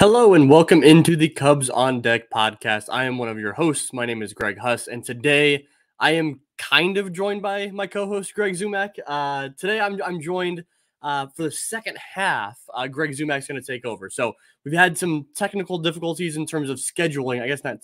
Hello and welcome into the Cubs on Deck podcast. I am one of your hosts. My name is Greg Huss, and today I am kind of joined by my co-host Greg Zumach. Today I'm joined for the second half. Greg Zumach's going to take over. So we've had some technical difficulties in terms of scheduling. I guess not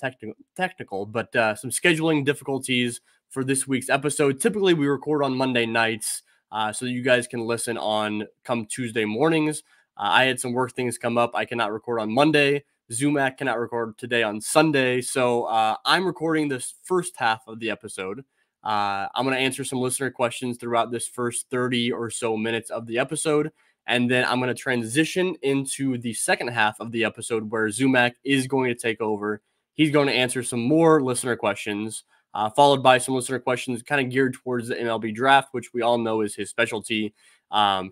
technical, but some scheduling difficulties for this week's episode. Typically, we record on Monday nights so that you guys can listen on come Tuesday mornings. I had some work things come up. I cannot record on Monday. Zumach cannot record today on Sunday. So I'm recording this first half of the episode. I'm going to answer some listener questions throughout this first 30 or so minutes of the episode. And then I'm going to transition into the second half of the episode where Zumach is going to take over. He's going to answer some more listener questions, followed by some listener questions kind of geared towards the MLB draft, which we all know is his specialty.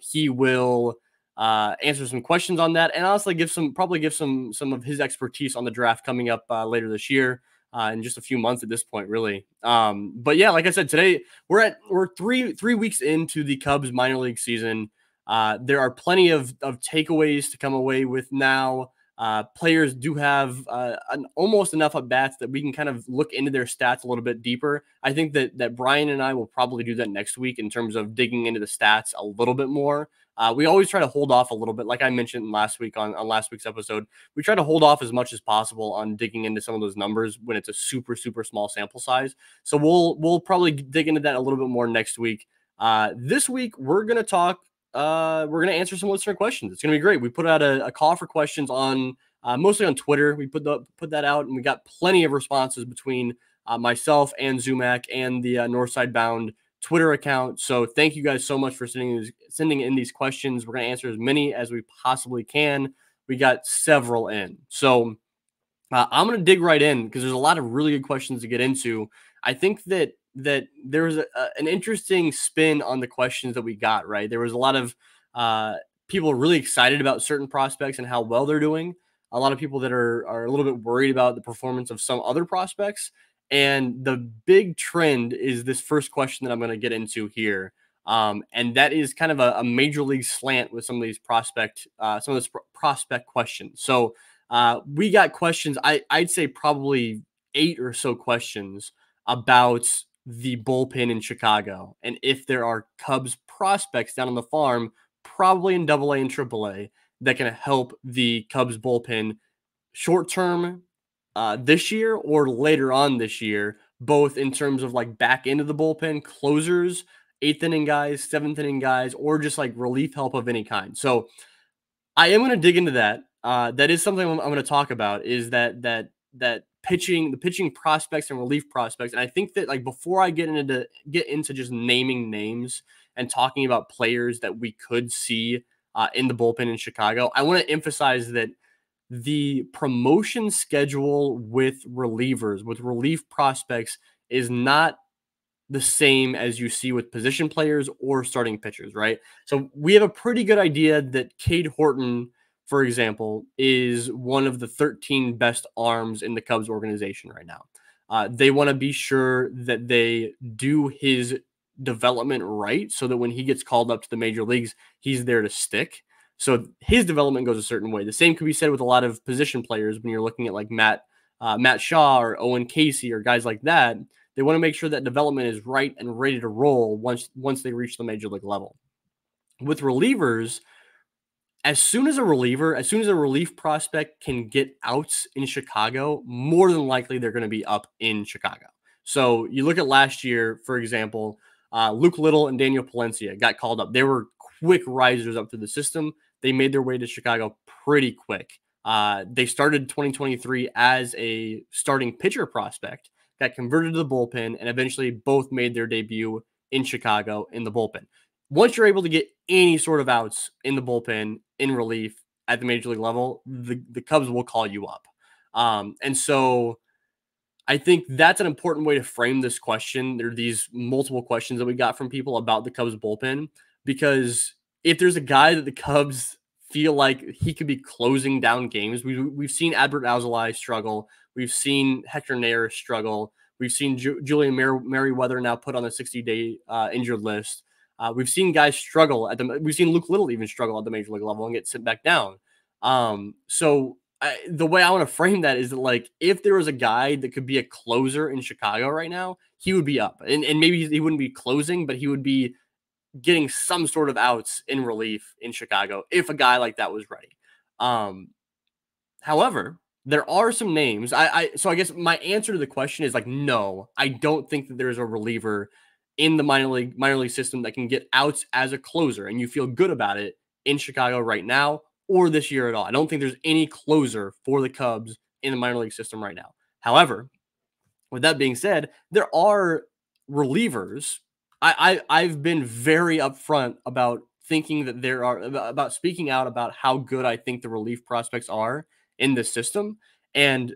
He will answer some questions on that, and honestly give some of his expertise on the draft coming up later this year, in just a few months at this point, really. But yeah, like I said, today we're three weeks into the Cubs minor league season. There are plenty of takeaways to come away with now. Players do have almost enough at bats that we can kind of look into their stats a little bit deeper. I think that Brian and I will probably do that next week in terms of digging into the stats a little bit more. We always try to hold off a little bit. Like I mentioned last week on last week's episode, we try to hold off as much as possible on digging into some of those numbers when it's a super, super small sample size. So we'll probably dig into that a little bit more next week. This week, we're going to talk. We're going to answer some listener questions. It's going to be great. We put out a call for questions on mostly on Twitter. We put that out, and we got plenty of responses between myself and Zumach and the Northside Bound Twitter account. So thank you guys so much for sending in these questions. We're going to answer as many as we possibly can. We got several in. So I'm going to dig right in because there's a lot of really good questions to get into. I think that there was an interesting spin on the questions that we got, right? There was a lot of people really excited about certain prospects and how well they're doing. A lot of people that are a little bit worried about the performance of some other prospects. And the big trend is this first question that I'm going to get into here. And that is kind of a major league slant with some of these prospect questions. So we got questions. I'd say probably 8 or so questions about the bullpen in Chicago. And if there are Cubs prospects down on the farm, probably in AA and AAA, that can help the Cubs bullpen short-term this year or later on this year, both in terms of like back into the bullpen, closers, 8th inning guys, 7th inning guys, or just like relief help of any kind. So I am going to dig into that. That is something I'm going to talk about, is that pitching, the pitching prospects and relief prospects. And I think that like before I get into just naming names and talking about players that we could see in the bullpen in Chicago, I want to emphasize that the promotion schedule with relievers, with relief prospects, is not the same as you see with position players or starting pitchers, right? So we have a pretty good idea that Cade Horton, for example, is one of the 13 best arms in the Cubs organization right now. They want to be sure that they do his development right so that when he gets called up to the major leagues, he's there to stick. So his development goes a certain way. The same could be said with a lot of position players when you're looking at like Matt Shaw or Owen Casey or guys like that. They want to make sure that development is right and ready to roll once they reach the major league level. With relievers, as soon as a relief prospect can get outs in Chicago, more than likely they're going to be up in Chicago. So you look at last year, for example, Luke Little and Daniel Palencia got called up. They were quick risers up through the system. They made their way to Chicago pretty quick. They started 2023 as a starting pitcher prospect, got converted to the bullpen, and eventually both made their debut in Chicago in the bullpen. Once you're able to get any sort of outs in the bullpen, in relief at the major league level, the Cubs will call you up. And so I think that's an important way to frame this question. There are these multiple questions that we got from people about the Cubs bullpen, because if there's a guy that the Cubs feel like he could be closing down games, we've seen Adbert Alzolay struggle. We've seen Hector Neris struggle. We've seen Julian Merryweather now put on the 60-day injured list. We've seen guys struggle we've seen Luke Little even struggle at the major league level and get sent back down. So the way I want to frame that is that, like, if there was a guy that could be a closer in Chicago right now, he would be up, and maybe he wouldn't be closing, but he would be getting some sort of outs in relief in Chicago if a guy like that was ready. Um, However, there are some names. So I guess my answer to the question is like no, I don't think that there's a reliever in the minor league system that can get outs as a closer and you feel good about it in Chicago right now or this year at all. I don't think there's any closer for the Cubs in the minor league system right now. However, with that being said, there are relievers. I've been very upfront about thinking that there are about speaking out about how good I think the relief prospects are in this system. And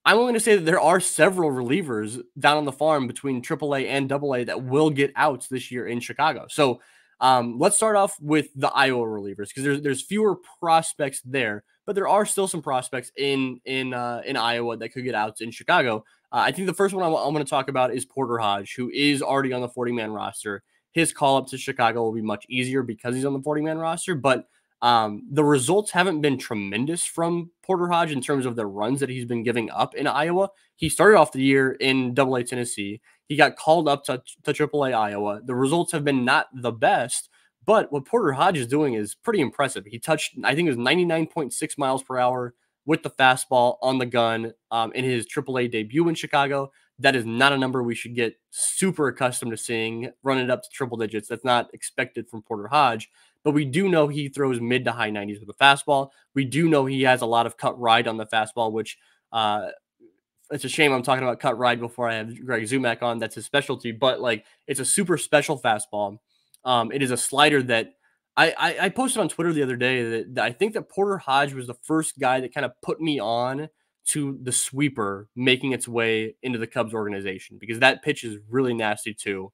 I'm willing to say that there are several relievers down on the farm between AAA and AA that will get outs this year in Chicago. So let's start off with the Iowa relievers because there's fewer prospects there, but there are still some prospects in Iowa that could get outs in Chicago. I think the first one I'm going to talk about is Porter Hodge, who is already on the 40-man roster. His call up to Chicago will be much easier because he's on the 40-man roster, but the results haven't been tremendous from Porter Hodge in terms of the runs that he's been giving up in Iowa. He started off the year in AA Tennessee. He got called up to AAA Iowa. The results have been not the best, but what Porter Hodge is doing is pretty impressive. He touched, I think it was 99.6 miles per hour with the fastball on the gun in his AAA debut in Chicago. That is not a number we should get super accustomed to seeing running it up to triple digits. That's not expected from Porter Hodge. But we do know he throws mid to high 90s with a fastball. We do know he has a lot of cut ride on the fastball, which it's a shame I'm talking about cut ride before I have Greg Zumach on. That's his specialty, but like it's a super special fastball. It is a slider that I posted on Twitter the other day that I think that Porter Hodge was the first guy that kind of put me on to the sweeper making its way into the Cubs organization because that pitch is really nasty too.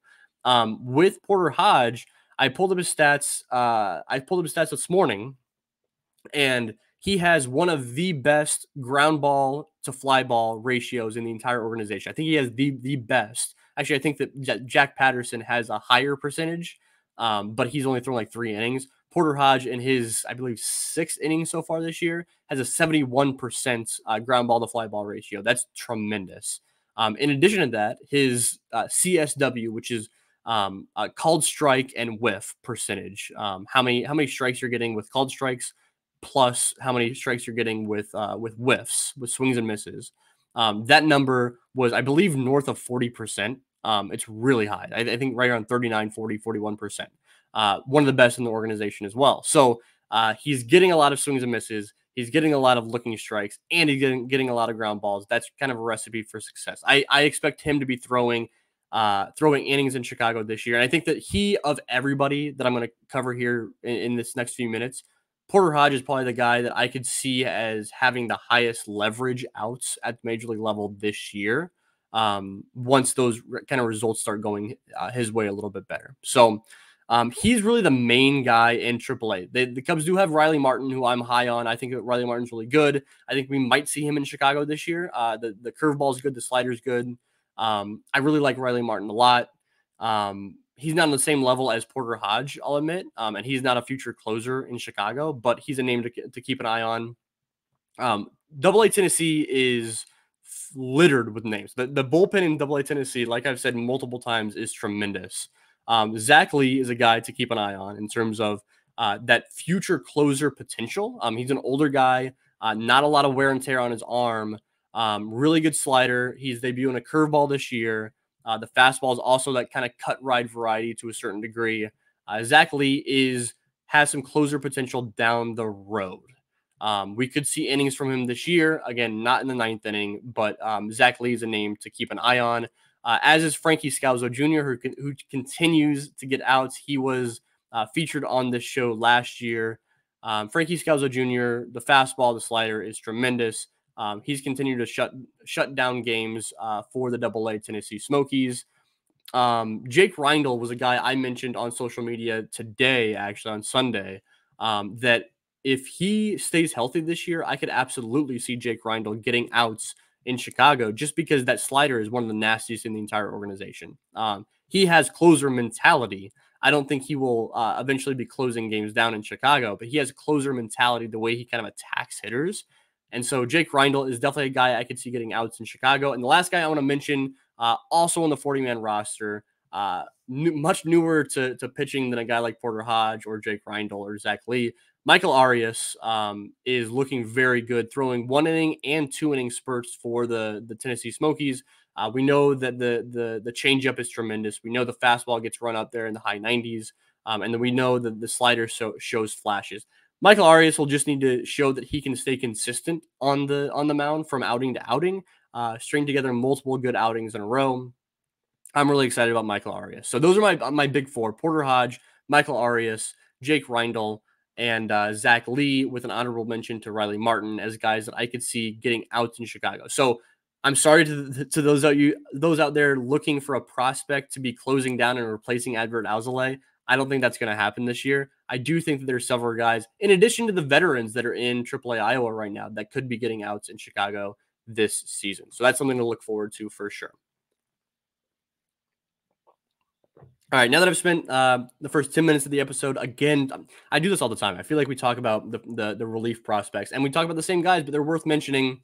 With Porter Hodge, I pulled up his stats. I pulled up his stats this morning, and he has one of the best ground ball to fly ball ratios in the entire organization. I think he has the best. Actually, I think that Jack Patterson has a higher percentage, but he's only thrown like 3 innings. Porter Hodge in his, I believe, 6 innings so far this year has a 71% ground ball to fly ball ratio. That's tremendous. In addition to that, his CSW, which is called strike and whiff percentage. How many strikes you're getting with called strikes, plus how many strikes you're getting with whiffs, with swings and misses. That number was, I believe, north of 40%. It's really high. I think right around 39, 40, 41%. One of the best in the organization as well. So he's getting a lot of swings and misses. He's getting a lot of looking strikes, and he's getting a lot of ground balls. That's kind of a recipe for success. I expect him to be throwing innings in Chicago this year. And I think that he, of everybody that I'm going to cover here in this next few minutes, Porter Hodge is probably the guy that I could see as having the highest leverage outs at the major league level this year. Once those kind of results start going his way a little bit better. So he's really the main guy in AAA. The Cubs do have Riley Martin, who I'm high on. I think that Riley Martin's really good. I think we might see him in Chicago this year. The curveball is good. The slider's good. I really like Riley Martin a lot. He's not on the same level as Porter Hodge, I'll admit, and he's not a future closer in Chicago, but he's a name to keep an eye on. AA Tennessee is littered with names. The bullpen in AA Tennessee, like I've said multiple times, is tremendous. Zach Lee is a guy to keep an eye on in terms of that future closer potential. He's an older guy, not a lot of wear and tear on his arm. Really good slider. He's debuting a curveball this year. The fastball is also that kind of cut ride variety to a certain degree. Zach Lee has some closer potential down the road. We could see innings from him this year. Again, not in the 9th inning, but Zach Lee is a name to keep an eye on. As is Frankie Scalzo Jr., who continues to get outs. He was featured on this show last year. Frankie Scalzo Jr., the fastball, the slider is tremendous. He's continued to shut down games for the AA Tennessee Smokies. Jake Reindl was a guy I mentioned on social media today, actually on Sunday, that if he stays healthy this year, I could absolutely see Jake Reindl getting outs in Chicago just because that slider is one of the nastiest in the entire organization. He has closer mentality. I don't think he will eventually be closing games down in Chicago, but he has closer mentality, the way he kind of attacks hitters. And so Jake Reindl is definitely a guy I could see getting outs in Chicago. And the last guy I want to mention, also on the 40-man roster, much newer to pitching than a guy like Porter Hodge or Jake Reindl or Zach Lee. Michael Arias is looking very good, throwing 1 inning and 2 inning spurts for the Tennessee Smokies. We know that the changeup is tremendous. We know the fastball gets run up there in the high 90s, and then we know that the slider shows flashes. Michael Arias will just need to show that he can stay consistent on the mound from outing to outing, string together multiple good outings in a row. I'm really excited about Michael Arias. So those are my big four: Porter Hodge, Michael Arias, Jake Reindl, and Zach Lee, with an honorable mention to Riley Martin as guys that I could see getting outs in Chicago. So I'm sorry to those out there looking for a prospect to be closing down and replacing Adbert Alzolay. I don't think that's going to happen this year. I do think that there's several guys, in addition to the veterans that are in AAA Iowa right now, that could be getting outs in Chicago this season. So that's something to look forward to for sure. All right, now that I've spent the first 10 minutes of the episode, again, I do this all the time. I feel like we talk about the relief prospects, and we talk about the same guys, but they're worth mentioning,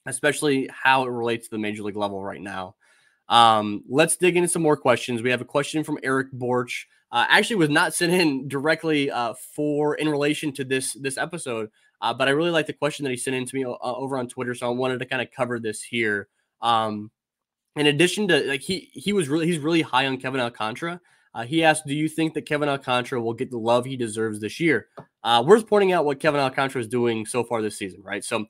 especially how it relates to the major league level right now. Let's dig into some more questions. We have a question from Eric Borch. Actually was not sent in directly in relation to this episode, but I really like the question that he sent in to me over on Twitter, so I wanted to kind of cover this here. In addition to, like, he's really high on Kevin Alcantara. He asked, do you think that Kevin Alcantara will get the love he deserves this year? Worth pointing out what Kevin Alcantara is doing so far this season, right? So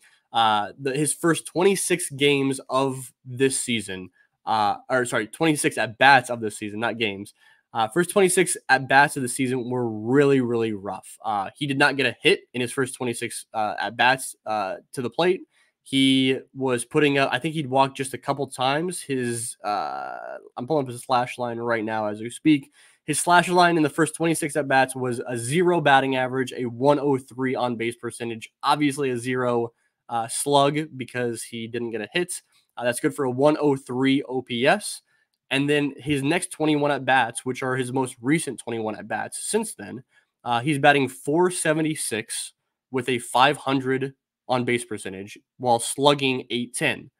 his first 26 games of this season, 26 at-bats of this season, not games. First 26 at-bats of the season were really, really rough. He did not get a hit in his first 26 at-bats to the plate. He was putting up, I think he'd walked just a couple times. I'm pulling up his slash line right now as we speak. His slash line in the first 26 at-bats was a 0 batting average, a 103 on-base percentage, obviously a 0 slug because he didn't get a hit. That's good for a 103 OPS. And then his next 21 at-bats, which are his most recent 21 at-bats since then, he's batting 476 with a 500 on-base percentage while slugging 810.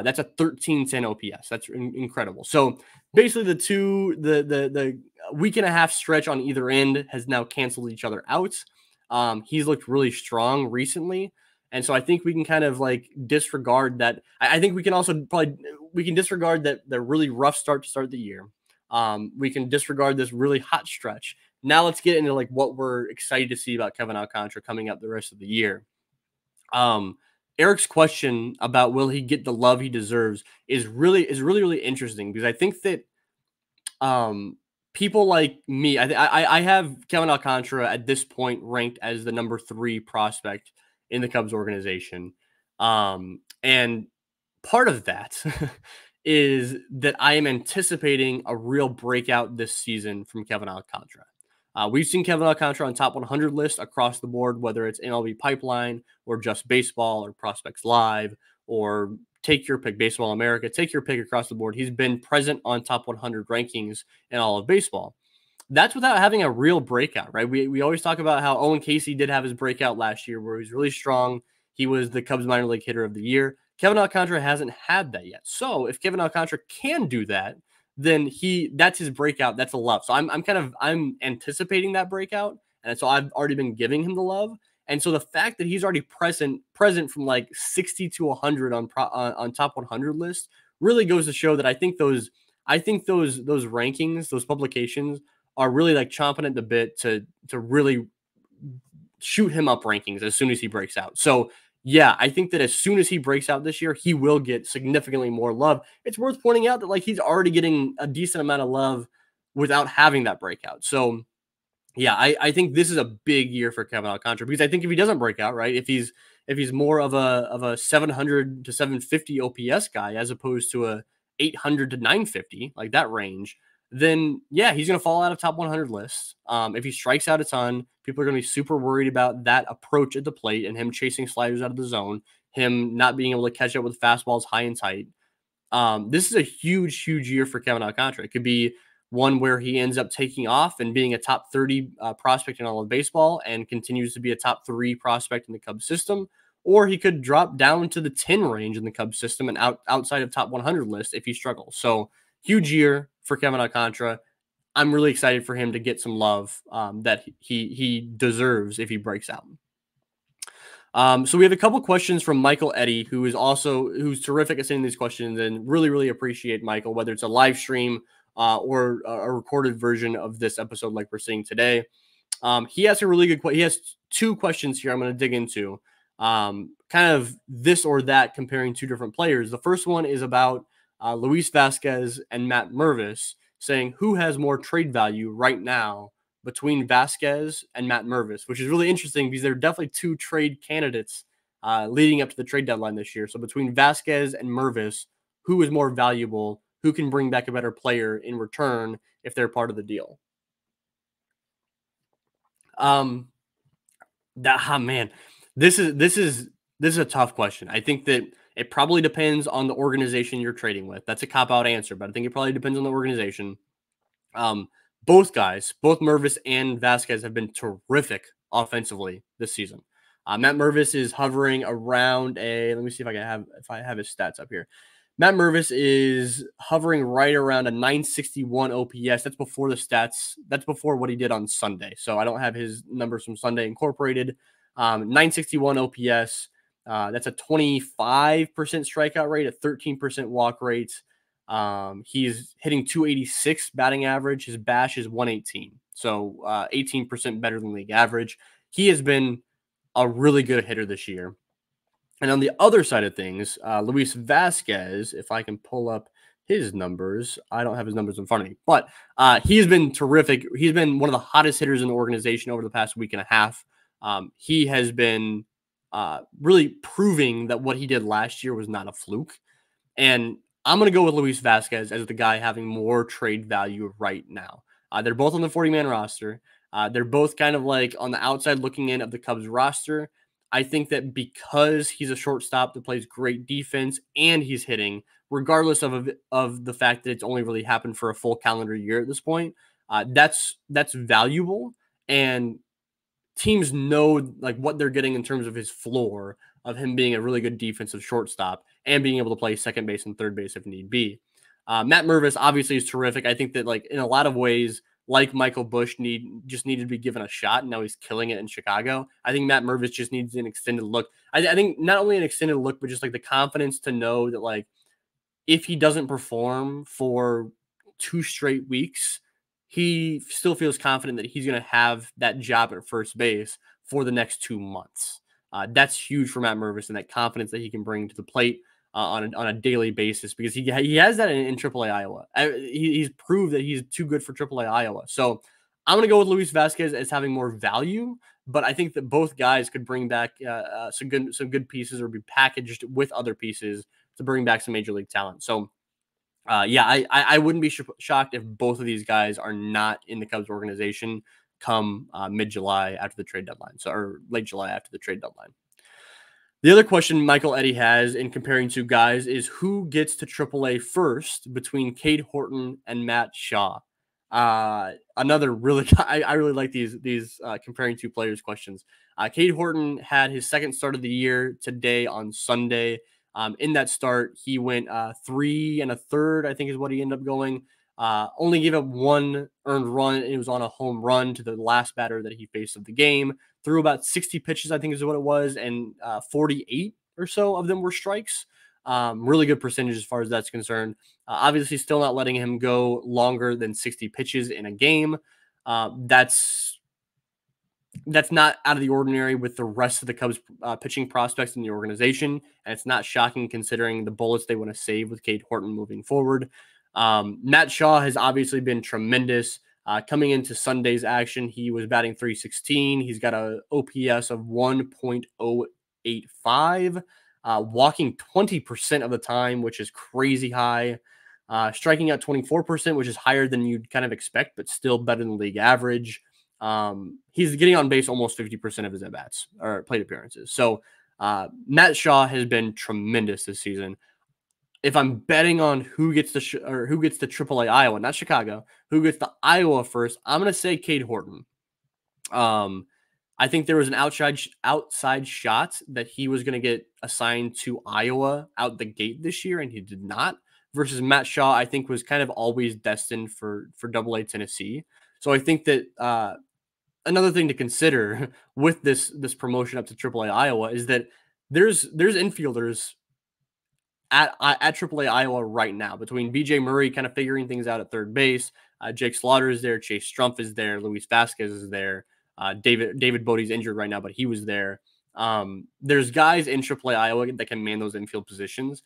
That's a 1310 OPS. That's incredible. So basically the week and a half stretch on either end has now canceled each other out. He's looked really strong recently. And so I think we can kind of like disregard that. I think we can also disregard that the really rough start to start the year. We can disregard this really hot stretch. Now let's get into like what we're excited to see about Kevin Alcantara coming up the rest of the year. Eric's question about will he get the love he deserves is really interesting, because I think that people like me, I have Kevin Alcantara at this point ranked as the number 3 prospect in the Cubs organization. And part of that is that I am anticipating a real breakout this season from Kevin Alcantara. We've seen Kevin Alcantara on top 100 lists across the board, whether it's MLB Pipeline or Just Baseball or Prospects Live or take your pick, Baseball America, take your pick across the board. He's been present on top 100 rankings in all of baseball. That's without having a real breakout, right? We always talk about how Owen Casey did have his breakout last year where he was really strong. He was the Cubs minor league hitter of the year. Kevin Alcantara hasn't had that yet. So if Kevin Alcantara can do that, then that's his breakout. That's a love. So I'm anticipating that breakout. And so I've already been giving him the love. And so the fact that he's already present from like 60 to 100 on top 100 lists really goes to show that I think those rankings, those publications are really like chomping at the bit to really shoot him up rankings as soon as he breaks out. So yeah, I think that as soon as he breaks out this year, he will get significantly more love. It's worth pointing out that like he's already getting a decent amount of love without having that breakout. So yeah, I think this is a big year for Kevin Alcantara, because I think if he doesn't break out, right, if he's more of a 700 to 750 OPS guy as opposed to a 800 to 950, like that range, then yeah, he's going to fall out of top 100 lists. If he strikes out a ton, people are going to be super worried about that approach at the plate and him chasing sliders out of the zone, him not being able to catch up with fastballs high and tight. This is a huge year for Kevin Alcantara. It could be one where he ends up taking off and being a top 30 prospect in all of baseball and continues to be a top 3 prospect in the Cubs system. or he could drop down to the 10 range in the Cubs system and outside of top 100 list if he struggles. So huge year for Kevin Alcantara. I'm really excited for him to get some love that he deserves if he breaks out. So we have a couple questions from Michael Eddy, who's terrific at sending these questions, and really appreciate Michael, whether it's a live stream or a recorded version of this episode like we're seeing today. He has a really good question. He has two questions here I'm going to dig into, kind of this or that, comparing two different players. The first one is about Luis Vazquez and Matt Mervis, saying who has more trade value right now between Vazquez and Matt Mervis, which is really interesting because there are definitely two trade candidates leading up to the trade deadline this year. So between Vazquez and Mervis, who is more valuable? Who can bring back a better player in return if they're part of the deal? Man, this is a tough question. I think that it probably depends on the organization you're trading with. That's a cop-out answer, but I think it probably depends on the organization. Both guys, both Mervis and Vazquez, have been terrific offensively this season. Matt Mervis is hovering around let me see if I have his stats up here. Matt Mervis is hovering right around a 961 OPS. That's before the stats. That's before what he did on Sunday. So I don't have his numbers from Sunday incorporated. 961 OPS. That's a 25% strikeout rate, a 13% walk rate. He's hitting 286 batting average. His BASH is 118. So 18% better than league average. He has been a really good hitter this year. And on the other side of things, Luis Vazquez, if I can pull up his numbers, I don't have his numbers in front of me, but he's been terrific. He's been one of the hottest hitters in the organization over the past week and a half. He has been really proving that what he did last year was not a fluke. And I'm going to go with Luis Vazquez as the guy having more trade value right now. They're both on the 40-man roster. They're both kind of like on the outside looking in of the Cubs roster. I think that because he's a shortstop that plays great defense and he's hitting, regardless of the fact that it's only really happened for a full calendar year at this point, that's valuable. And teams know like what they're getting in terms of his floor of him being a really good defensive shortstop and being able to play second base and third base if need be. Matt Mervis obviously is terrific. I think that like in a lot of ways, like Michael Busch just needed to be given a shot, and now he's killing it in Chicago. I think Matt Mervis just needs an extended look. I think not only an extended look, but just like the confidence to know that like if he doesn't perform for 2 straight weeks, he still feels confident that he's going to have that job at first base for the next 2 months. That's huge for Matt Mervis and that confidence that he can bring to the plate on a daily basis, because he has that in AAA Iowa. He's proved that he's too good for AAA Iowa. So I'm going to go with Luis Vazquez as having more value, but I think that both guys could bring back some good pieces or be packaged with other pieces to bring back some major league talent. So I wouldn't be shocked if both of these guys are not in the Cubs organization come mid-July after the trade deadline, or late July after the trade deadline. The other question Michael Eddy has in comparing two guys is who gets to AAA first between Cade Horton and Matt Shaw. Another really, I really like these comparing two players questions. Cade Horton had his second start of the year today on Sunday. In that start, he went 3 1/3, I think is what he ended up going. Only gave up 1 earned run. It was on a home run to the last batter that he faced of the game. Threw about 60 pitches, I think is what it was, and 48 or so of them were strikes. Really good percentage as far as that's concerned. Obviously, still not letting him go longer than 60 pitches in a game. That's not out of the ordinary with the rest of the Cubs pitching prospects in the organization, and it's not shocking considering the bullets they want to save with Cade Horton moving forward. Matt Shaw has obviously been tremendous. Coming into Sunday's action, he was batting .316. He's got a OPS of 1.085, walking 20% of the time, which is crazy high. Striking out 24%, which is higher than you'd kind of expect, but still better than league average. He's getting on base almost 50% of his at-bats or plate appearances. So Matt Shaw has been tremendous this season. If I'm betting on who gets the AAA Iowa, not Chicago, who gets the Iowa first, I'm going to say Cade Horton. I think there was an outside shot that he was going to get assigned to Iowa out the gate this year, and he did not. Versus Matt Shaw, I think was kind of always destined for Double A Tennessee. So I think that another thing to consider with this promotion up to AAA Iowa is that there's infielders at AAA Iowa right now between BJ Murray kind of figuring things out at third base. Jake Slaughter is there. Chase Strumpf is there. Luis Vazquez is there. David Bodie's injured right now, but he was there. There's guys in AAA Iowa that can man those infield positions.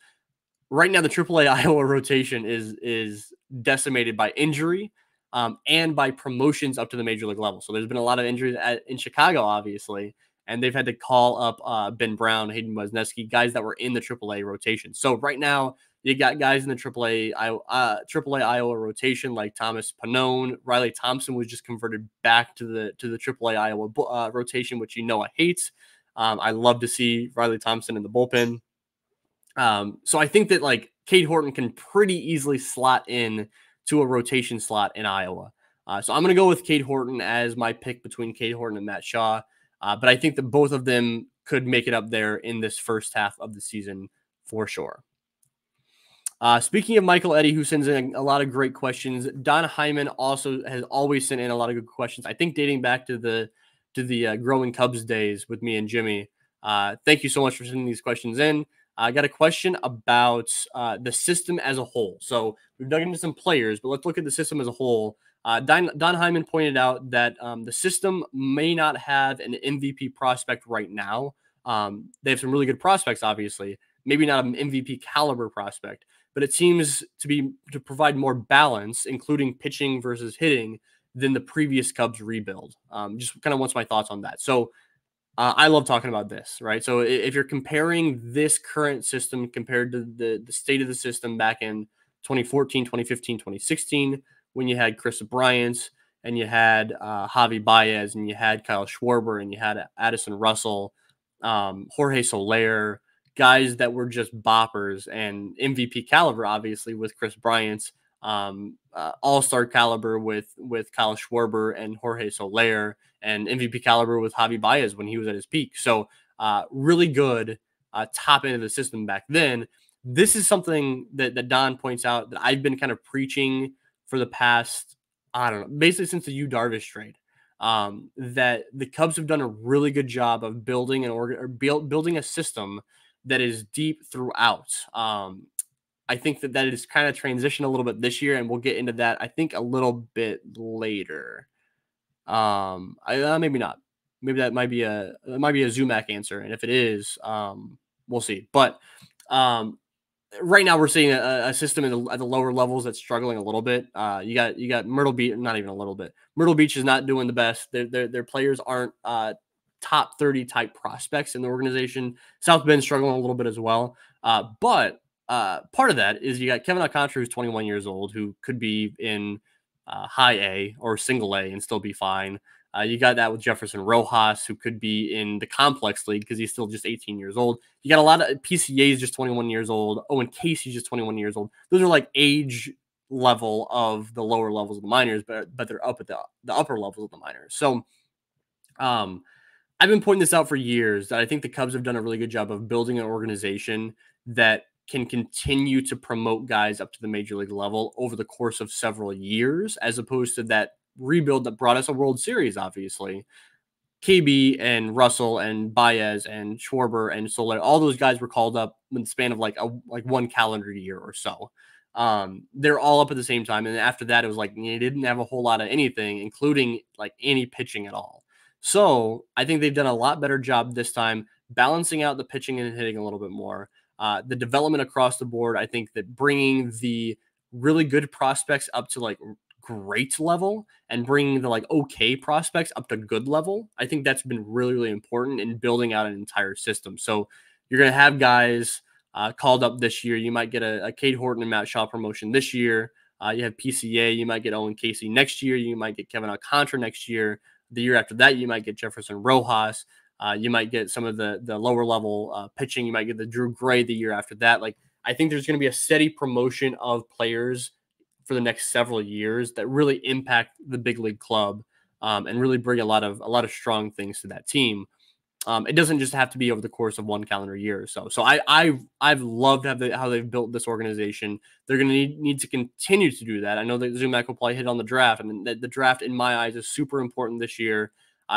Right now, the AAA Iowa rotation is decimated by injury and by promotions up to the major league level. So there's been a lot of injuries in Chicago, obviously, and they've had to call up Ben Brown, Hayden Wesneski, guys that were in the AAA rotation. So right now, you got guys in the AAA Iowa rotation like Thomas Pannone. Riley Thompson was just converted back to the AAA Iowa rotation, which I hate. I love to see Riley Thompson in the bullpen. So I think that like Cade Horton can pretty easily slot in to a rotation slot in Iowa. So I'm going to go with Cade Horton as my pick between Cade Horton and Matt Shaw. But I think that both of them could make it up there in this first half of the season for sure. Speaking of Michael Eddy, who sends in a lot of great questions, Don Hyman also has always sent in a lot of good questions. I think dating back to the growing Cubs days with me and Jimmy. Thank you so much for sending these questions in. I got a question about the system as a whole. So we've dug into some players, but let's look at the system as a whole. Don Hyman pointed out that the system may not have an MVP prospect right now. They have some really good prospects, obviously. Maybe not an MVP caliber prospect, but it seems to provide more balance, including pitching versus hitting, than the previous Cubs rebuild. Just kind of wants my thoughts on that. So I love talking about this, right? So if you're comparing this current system compared to the state of the system back in 2014, 2015, 2016, when you had Chris Bryant and you had Javi Baez and you had Kyle Schwarber and you had Addison Russell, Jorge Soler, guys that were just boppers and MVP caliber, obviously, with Chris Bryant, all-star caliber with Kyle Schwarber and Jorge Soler, and MVP caliber with Javi Baez when he was at his peak. So really good top end of the system back then. This is something that Don points out that I've been kind of preaching for the past, I don't know, basically since the Yu Darvish trade. That the Cubs have done a really good job of building building a system that is deep throughout. I think that is kind of transitioned a little bit this year, and we'll get into that, I think, a little bit later. Maybe not. Maybe that might be a Zumach answer, and if it is, we'll see. But right now we're seeing a system at the lower levels that's struggling a little bit. You got Myrtle Beach, not even a little bit. Myrtle Beach is not doing the best. Their players aren't top 30 type prospects in the organization. South Bend's struggling a little bit as well. But part of that is you got Kevin Alcantara, who's 21 years old, who could be in high A or single A and still be fine. You got that with Jefferson Rojas, who could be in the complex league because he's still just 18 years old. You got a lot of PCAs just 21 years old. Owen Casey's just 21 years old. Those are like age level of the lower levels of the minors, but they're up at the upper levels of the minors. So I've been pointing this out for years that I think the Cubs have done a really good job of building an organization that can continue to promote guys up to the major league level over the course of several years, as opposed to that rebuild that brought us a World Series, obviously. KB and Russell and Baez and Schwarber and Soler, all those guys were called up in the span of like one calendar year or so. They're all up at the same time. And after that, it was like, you didn't have a whole lot of anything, including like any pitching at all. So I think they've done a lot better job this time, balancing out the pitching and hitting a little bit more. The development across the board, I think that bringing the really good prospects up to like great level and bringing the like okay prospects up to good level, I think that's been really, really important in building out an entire system. So you're going to have guys called up this year. You might get a Cade Horton and Matt Shaw promotion this year. You have PCA. You might get Owen Casey next year. You might get Kevin Alcantara next year. The year after that, you might get Jefferson Rojas. You might get some of the lower level pitching. You might get the Drew Gray the year after that. Like, I think there's going to be a steady promotion of players for the next several years that really impact the big league club and really bring a lot of strong things to that team. It doesn't just have to be over the course of one calendar year or so. So I've loved how they've built this organization. They're going to need to continue to do that. I know that Zumach will probably hit on the draft. I mean, the draft in my eyes is super important this year.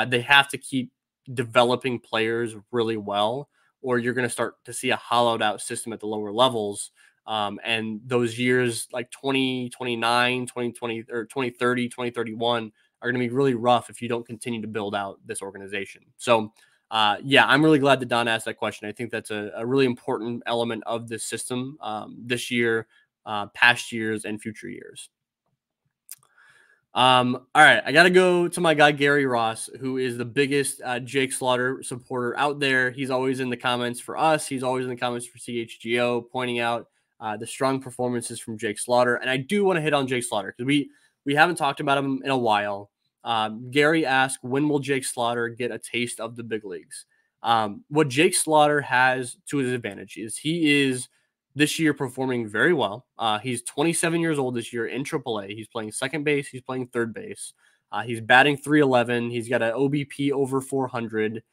They have to keep developing players really well, or you're going to start to see a hollowed out system at the lower levels. And those years like 2029, 2020, or 2030, 2031 are going to be really rough if you don't continue to build out this organization. So, yeah, I'm really glad that Don asked that question. I think that's a really important element of this system this year, past years, and future years. All right, I got to go to my guy, Gary Ross, who is the biggest Jake Slaughter supporter out there. He's always in the comments for us. He's always in the comments for CHGO, pointing out the strong performances from Jake Slaughter. And I do want to hit on Jake Slaughter because we haven't talked about him in a while. Gary asked, when will Jake Slaughter get a taste of the big leagues? What Jake Slaughter has to his advantage is he is this year performing very well. He's 27 years old this year in AAA. He's playing second base. He's playing third base. He's batting .311. He's got an OBP over 400.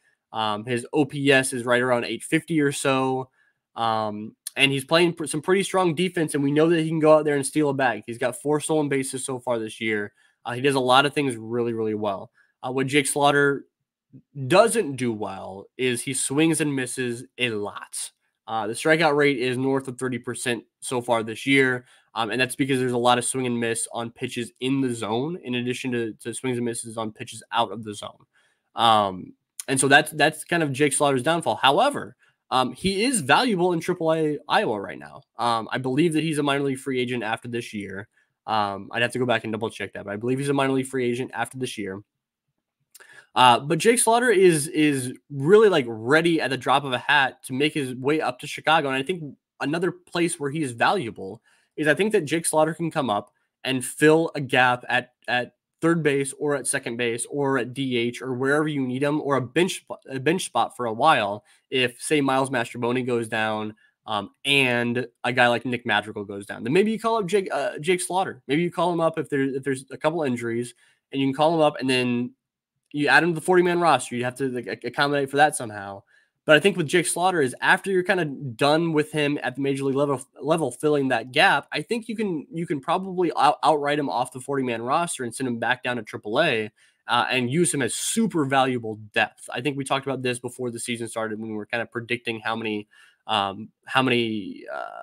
His OPS is right around 850 or so. And he's playing some pretty strong defense, and we know that he can go out there and steal a bag. He's got 4 stolen bases so far this year. He does a lot of things really, really well. What Jake Slaughter doesn't do well is he swings and misses a lot. The strikeout rate is north of 30% so far this year, and that's because there's a lot of swing and miss on pitches in the zone, in addition to swings and misses on pitches out of the zone. And so that's kind of Jake Slaughter's downfall. However, he is valuable in AAA Iowa right now. I believe that he's a minor league free agent after this year. I'd have to go back and double check that, but I believe he's a minor league free agent after this year. But Jake Slaughter is really like ready at the drop of a hat to make his way up to Chicago. And I think another place where he is valuable is I think that Jake Slaughter can come up and fill a gap at third base or at second base or at DH or wherever you need him, or a bench spot for a while. If, say, Miles Mastrobuoni goes down and a guy like Nick Madrigal goes down, then maybe you call up Jake Slaughter. Maybe you call him up if there's a couple injuries, and you can call him up, and then you add him to the 40-man roster. You have to accommodate for that somehow. But I think with Jake Slaughter is after you're kind of done with him at the major league level filling that gap, I think you can probably outright him off the 40-man roster and send him back down to AAA and use him as super valuable depth. I think we talked about this before the season started when we were kind of predicting how many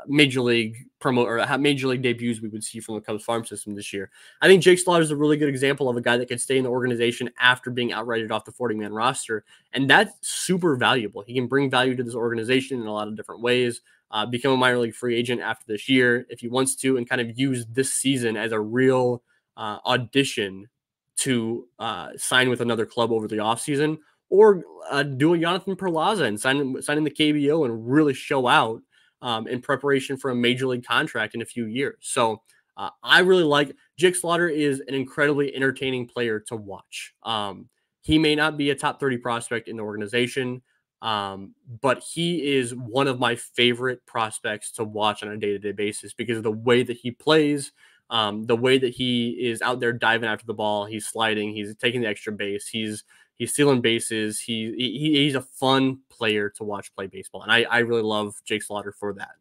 major league debuts we would see from the Cubs farm system this year. I think Jake Slaughter is a really good example of a guy that could stay in the organization after being outrighted off the 40-man roster, and that's super valuable. He can bring value to this organization in a lot of different ways, become a minor league free agent after this year if he wants to, and kind of use this season as a real audition to sign with another club over the offseason, or do a Jonathan Perlaza and sign in the KBO and really show out in preparation for a major league contract in a few years. So I really like Jake Slaughter. Is an incredibly entertaining player to watch. He may not be a top 30 prospect in the organization, but he is one of my favorite prospects to watch on a day-to-day basis because of the way that he plays, the way that he is out there diving after the ball. He's sliding. He's taking the extra base. He's stealing bases. He's a fun player to watch play baseball. And I really love Jake Slaughter for that.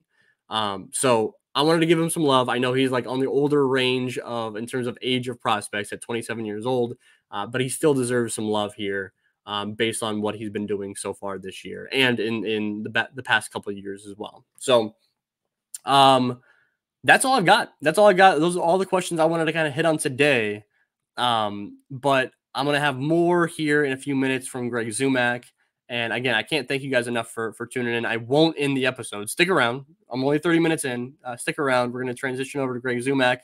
So I wanted to give him some love. I know he's like on the older range in terms of age of prospects at 27 years old, but he still deserves some love here based on what he's been doing so far this year and in the past couple of years as well. So that's all I've got. Those are all the questions I wanted to kind of hit on today. But I'm going to have more here in a few minutes from Greg Zumach. And again, I can't thank you guys enough for tuning in. I won't end the episode. Stick around. I'm only 30 minutes in. Stick around. We're going to transition over to Greg Zumach.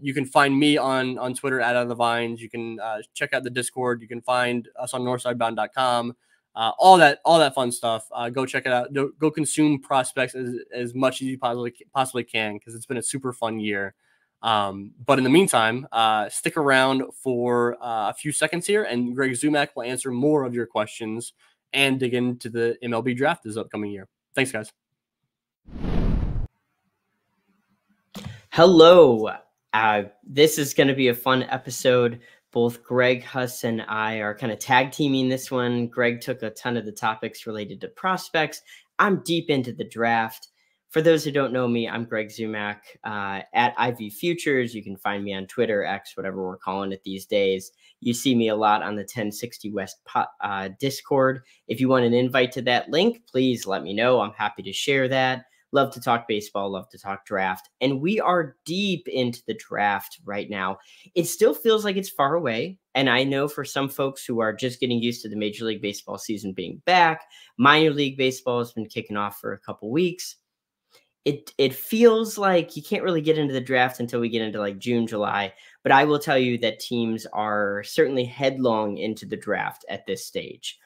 You can find me on Twitter at Out of the Vines. You can check out the Discord. You can find us on northsidebound.com. All that fun stuff. Go check it out. Go consume prospects as much as you possibly can, because it's been a super fun year. But in the meantime, stick around for a few seconds here, and Greg Zumach will answer more of your questions and dig into the MLB draft this upcoming year. Thanks, guys. Hello. This is going to be a fun episode both Greg, Huss, and I are kind of tag teaming this one. Greg took a ton of the topics related to prospects. I'm deep into the draft. For those who don't know me, I'm Greg Zumach at IV Futures. You can find me on Twitter, X, whatever we're calling it these days. You see me a lot on the 1060 West Discord. If you want an invite to that link, please let me know. I'm happy to share that. Love to talk baseball, love to talk draft. And we are deep into the draft right now. It still feels like it's far away. And I know for some folks who are just getting used to the Major League Baseball season being back, minor league baseball has been kicking off for a couple weeks. It feels like you can't really get into the draft until we get into like June, July. But I will tell you that teams are certainly headlong into the draft at this stage.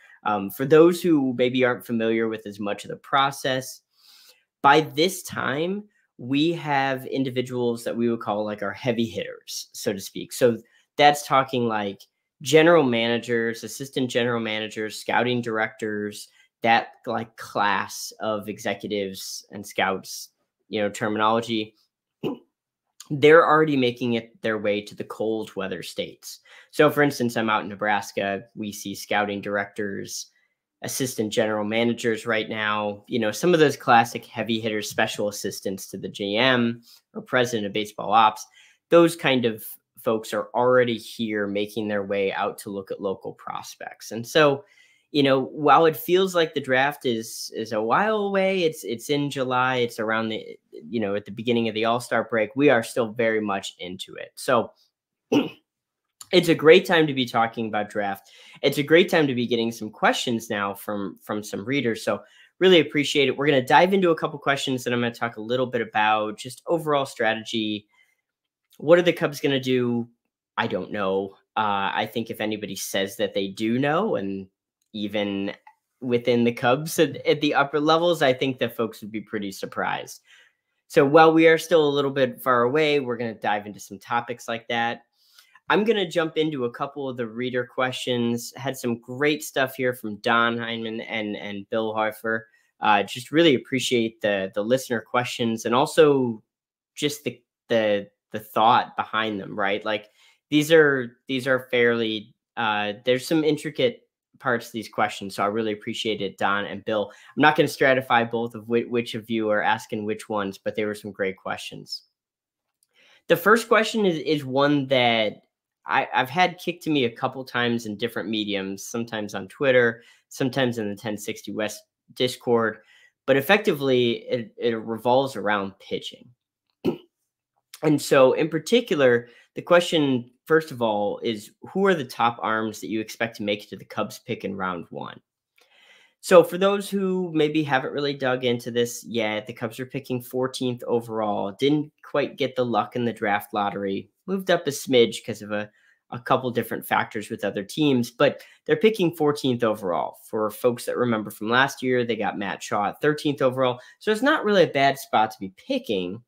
For those who maybe aren't familiar with as much of the process, by this time, we have individuals that we would call like our heavy hitters, so to speak. So that's talking like general managers, assistant general managers, scouting directors, that like class of executives and scouts, terminology. They're already making it their way to the cold weather states. So for instance, I'm out in Nebraska. We see scouting directors, assistant general managers right now, some of those classic heavy hitters, special assistants to the GM or president of baseball ops. Those kind of folks are already here making their way out to look at local prospects. And so, while it feels like the draft is a while away, it's in July, it's around the, at the beginning of the All-Star break, we are still very much into it. So it's a great time to be talking about draft. It's a great time to be getting some questions now from some readers. So really appreciate it. We're going to dive into a couple questions that I'm going to talk a little bit about, just overall strategy. What are the Cubs going to do? I don't know. I think if anybody says that they do know, and even within the Cubs at the upper levels, I think that folks would be pretty surprised. So while we are still a little bit far away, we're going to dive into some topics like that. I'm going to jump into a couple of the reader questions. Had some great stuff here from Don Heineman and Bill Hoifer. Just really appreciate the listener questions and also just the thought behind them, right? Like these are fairly, there's some intricate parts of these questions. So I really appreciate it, Don and Bill. I'm not going to stratify both of which of you are asking which ones, but they were some great questions. The first question is one that I've had kicked to me a couple times in different mediums, sometimes on Twitter, sometimes in the 1060 West Discord, but effectively it revolves around pitching. And so in particular, the question, first of all, is who are the top arms that you expect to make it to the Cubs pick in round one? So for those who maybe haven't really dug into this yet, the Cubs are picking 14th overall. Didn't quite get the luck in the draft lottery. Moved up a smidge because of a couple different factors with other teams, but they're picking 14th overall. For folks that remember from last year, they got Matt Shaw at 13th overall. So it's not really a bad spot to be picking,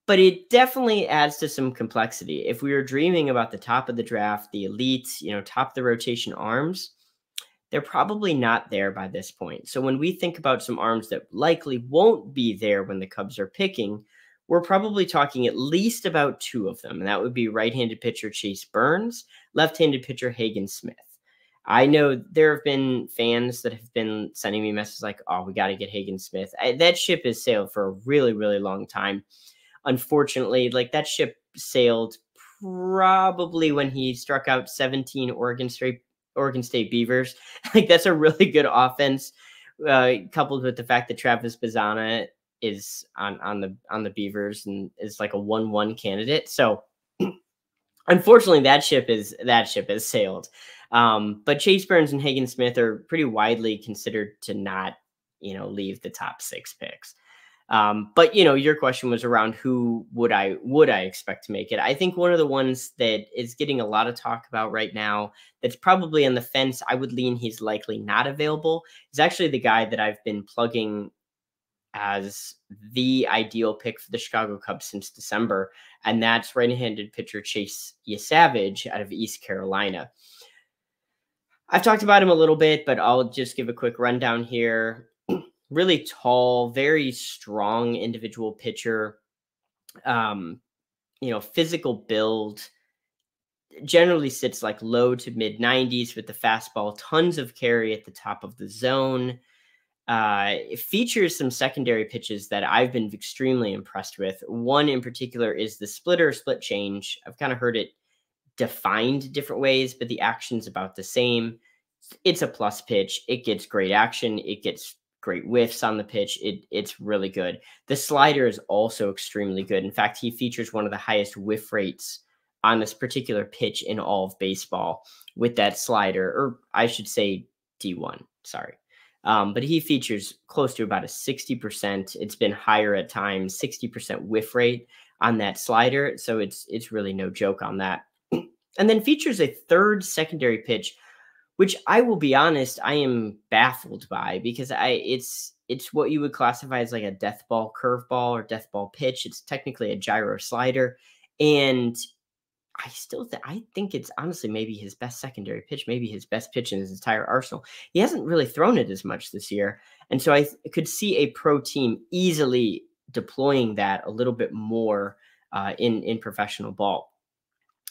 but it definitely adds to some complexity. If we were dreaming about the top of the draft, the elite, top of the rotation arms, they're probably not there by this point. So when we think about some arms that likely won't be there when the Cubs are picking, we're probably talking at least about two of them. And that would be right-handed pitcher Chase Burns, left-handed pitcher Hagen Smith. I know there have been fans that have been sending me messages like, oh, we got to get Hagen Smith. That ship has sailed for a really, really long time. Unfortunately, like that ship sailed probably when he struck out 17 Oregon State Beavers. Like that's a really good offense, coupled with the fact that Travis Bazzana is on the Beavers and is like a 1-1 candidate. So unfortunately, that ship has sailed. But Chase Burns and Hagen Smith are pretty widely considered to not, leave the top 6 picks. But your question was around who would I expect to make it. I think one of the ones that is getting a lot of talk about right now that's probably on the fence, I would lean he's likely not available, is actually the guy that I've been plugging as the ideal pick for the Chicago Cubs since December, and that's right-handed pitcher Chase Yesavage out of East Carolina. I've talked about him a little bit, but I'll just give a quick rundown here. Really tall, very strong individual pitcher, physical build, generally sits like low to mid 90s with the fastball, tons of carry at the top of the zone. It features some secondary pitches that I've been extremely impressed with. One in particular is the split change. I've kind of heard it defined different ways, but the action's about the same. It's a plus pitch. It gets great action. It gets great whiffs on the pitch. It's really good. The slider is also extremely good. In fact, he features one of the highest whiff rates on this particular pitch in all of baseball with that slider, or I should say D1, sorry. But he features close to about a 60%. It's been higher at times, 60% whiff rate on that slider. So it's really no joke on that. And then features a third secondary pitch, which I will be honest, I am baffled by, because it's what you would classify as like a death ball curveball or death ball pitch. It's technically a gyro slider. And I think it's honestly maybe his best secondary pitch, maybe his best pitch in his entire arsenal. He hasn't really thrown it as much this year. And so I could see a pro team easily deploying that a little bit more in professional ball.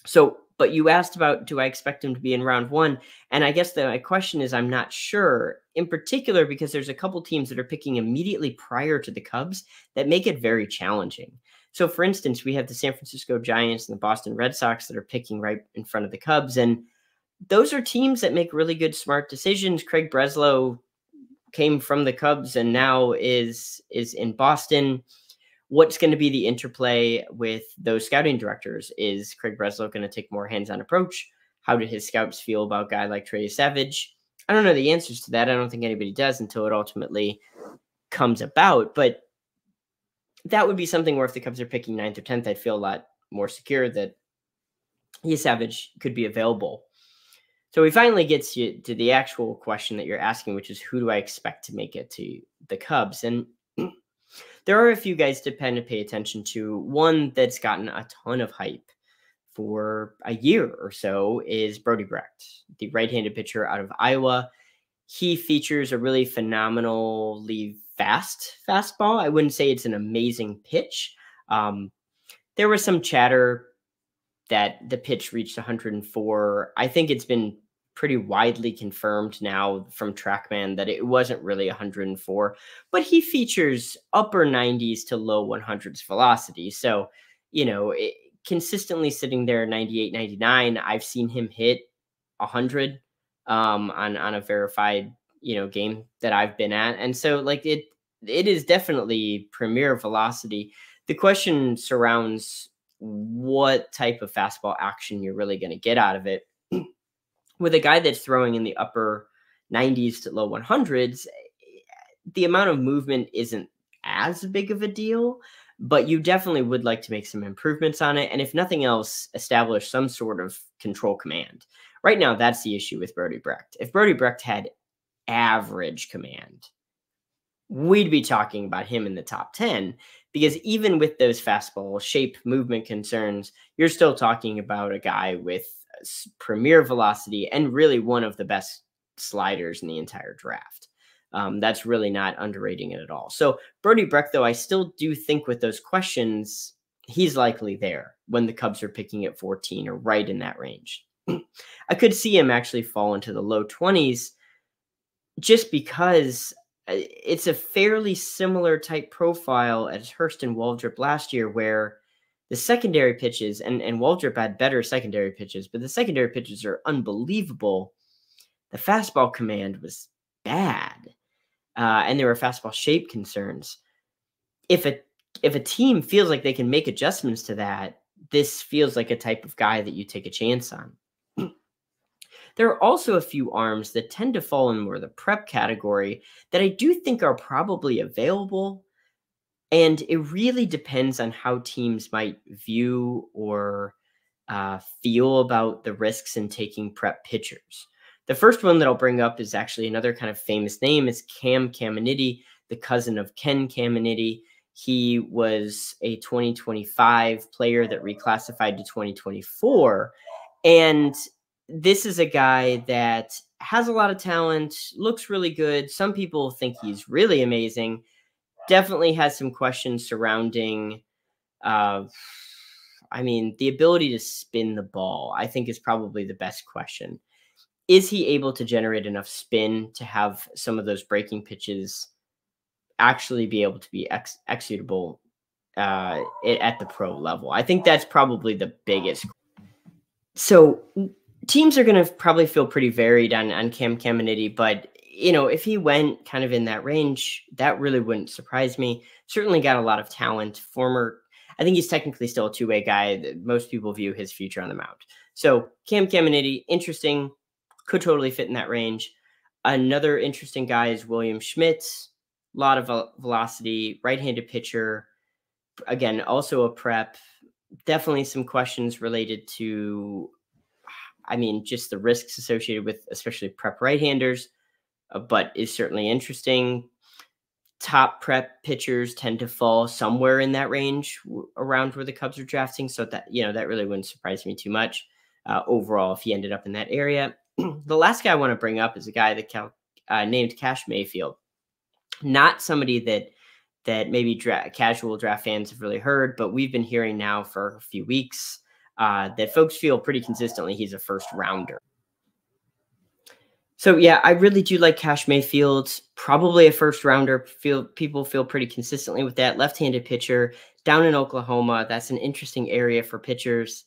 So, but you asked about, do I expect him to be in round one? And I guess my question is, I'm not sure, in particular, because there's a couple teams that are picking immediately prior to the Cubs that make it very challenging. So, for instance, we have the San Francisco Giants and the Boston Red Sox that are picking right in front of the Cubs. And those are teams that make really good, smart decisions. Craig Breslow came from the Cubs and now is in Boston. What's going to be the interplay with those scouting directors? Is Craig Breslow going to take more hands-on approach? How did his scouts feel about a guy like Trey Savage? I don't know the answers to that. I don't think anybody does until it ultimately comes about. But that would be something where if the Cubs are picking 9th or 10th, I'd feel a lot more secure that Savage could be available. So we finally get to the actual question that you're asking, which is who do I expect to make it to the Cubs? And there are a few guys to kind of pay attention to. One that's gotten a ton of hype for a year or so is Brody Brecht, the right-handed pitcher out of Iowa. He features a really phenomenally fast fastball. I wouldn't say it's an amazing pitch. There was some chatter that the pitch reached 104. I think it's been pretty widely confirmed now from TrackMan that it wasn't really 104, but he features upper 90s to low 100s velocity. So, consistently sitting there 98, 99. I've seen him hit 100 on a verified, game that I've been at. And so like it is definitely premier velocity. The question surrounds what type of fastball action you're really going to get out of it. With a guy that's throwing in the upper 90s to low 100s, the amount of movement isn't as big of a deal, but you definitely would like to make some improvements on it. And if nothing else, establish some sort of control command. Right now, that's the issue with Brody Brecht. If Brody Brecht had average command, we'd be talking about him in the top 10, because even with those fastball shape movement concerns, you're still talking about a guy with premier velocity and really one of the best sliders in the entire draft. That's really not underrating it at all. So Brody Brecht, though, I still do think with those questions, he's likely there when the Cubs are picking at 14 or right in that range. I could see him actually fall into the low 20s just because it's a fairly similar type profile as Hurst and Waldrop last year, where the secondary pitches, and Waldrop had better secondary pitches, but the secondary pitches are unbelievable. The fastball command was bad, and there were fastball shape concerns. If a team feels like they can make adjustments to that, this feels like a type of guy that you take a chance on. There are also a few arms that tend to fall in more the prep category that I do think are probably available. And it really depends on how teams might view or feel about the risks in taking prep pitchers. The first one that I'll bring up is actually another kind of famous name. Is Cam Caminiti, the cousin of Ken Caminiti. He was a 2025 player that reclassified to 2024. And this is a guy that has a lot of talent, looks really good. Some people think he's really amazing. Definitely has some questions surrounding, I I mean, the ability to spin the ball, I think, is probably the best question. Is he able to generate enough spin to have some of those breaking pitches actually be able to be executable at the pro level? I think that's probably the biggest. So teams are going to probably feel pretty varied on Cam Caminiti, but if he went kind of in that range, that really wouldn't surprise me. Certainly got a lot of talent. I think he's technically still a two-way guy. That most people view his future on the mound. So Cam Caminiti, interesting, could totally fit in that range. Another interesting guy is William Schmidt. A lot of velocity, right-handed pitcher. Again, also a prep. Definitely some questions related to, just the risks associated with especially prep right-handers, but is certainly interesting. Top prep pitchers tend to fall somewhere in that range around where the Cubs are drafting. So that really wouldn't surprise me too much overall if he ended up in that area. The last guy I want to bring up is a guy that named Cash Mayfield. Not somebody that maybe casual draft fans have really heard, but we've been hearing now for a few weeks that folks feel pretty consistently he's a first rounder. So yeah, I really do like Cash Mayfield, probably a first rounder. People feel pretty consistently with that. Left-handed pitcher down in Oklahoma. That's an interesting area for pitchers.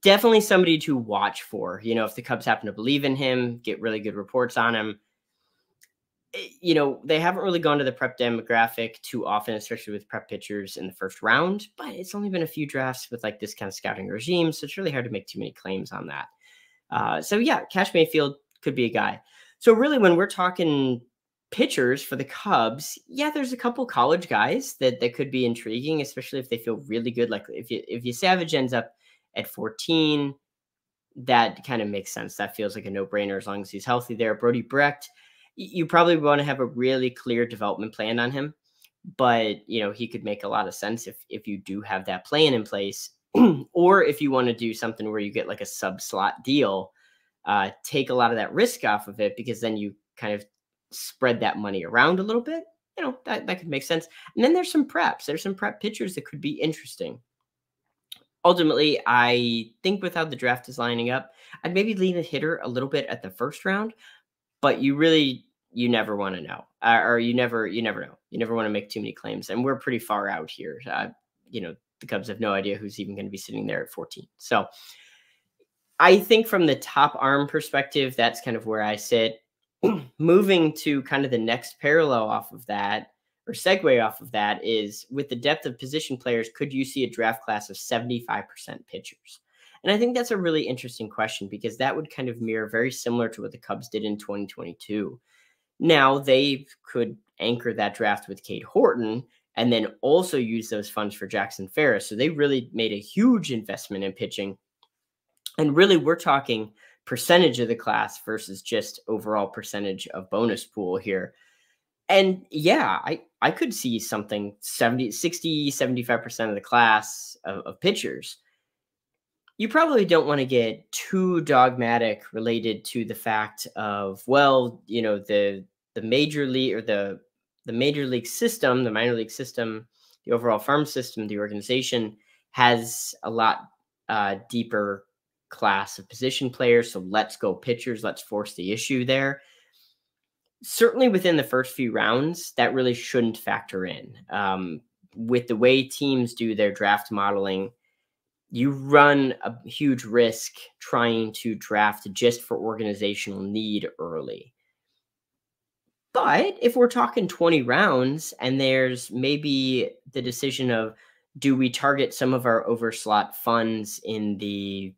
Definitely somebody to watch for. If the Cubs happen to believe in him, get really good reports on him. They haven't really gone to the prep demographic too often, especially with prep pitchers in the first round, but it's only been a few drafts with like this kind of scouting regime. So it's really hard to make too many claims on that. So yeah, Cash Mayfield could be a guy. So really when we're talking pitchers for the Cubs, yeah, there's a couple college guys that could be intriguing, especially if they feel really good. Like if you Savage ends up at 14, that kind of makes sense. That feels like a no-brainer as long as he's healthy there. Brody Brecht, you probably want to have a really clear development plan on him, but he could make a lot of sense if you do have that plan in place, or if you want to do something where you get like a sub slot deal, take a lot of that risk off of it, because then you kind of spread that money around a little bit. That could make sense. And then there's some preps. There's some prep pitchers that could be interesting. Ultimately, I think with how the draft is lining up, I'd maybe lean a hitter a little bit at the first round. But you never want to know, or you never know. You never want to make too many claims. And we're pretty far out here. The Cubs have no idea who's even going to be sitting there at 14. So I think from the top arm perspective, that's kind of where I sit. Moving to kind of the next parallel off of that, or segue off of that, is with the depth of position players, could you see a draft class of 75% pitchers? And I think that's a really interesting question, because that would kind of mirror very similar to what the Cubs did in 2022. Now, they could anchor that draft with Cade Horton and then also use those funds for Jackson Ferris. So they really made a huge investment in pitching. And really, we're talking percentage of the class versus just overall percentage of bonus pool here. And yeah, I could see something 60, 75% of the class of pitchers. You probably don't want to get too dogmatic related to the fact of, the major league, or the major league system, the minor league system, the overall farm system, the organization has a lot deeper class of position players. So let's go pitchers. Let's force the issue there. Certainly within the first few rounds, that really shouldn't factor in. With the way teams do their draft modeling, you run a huge risk trying to draft just for organizational need early. But if we're talking 20 rounds and there's maybe the decision of, do we target some of our overslot funds in the,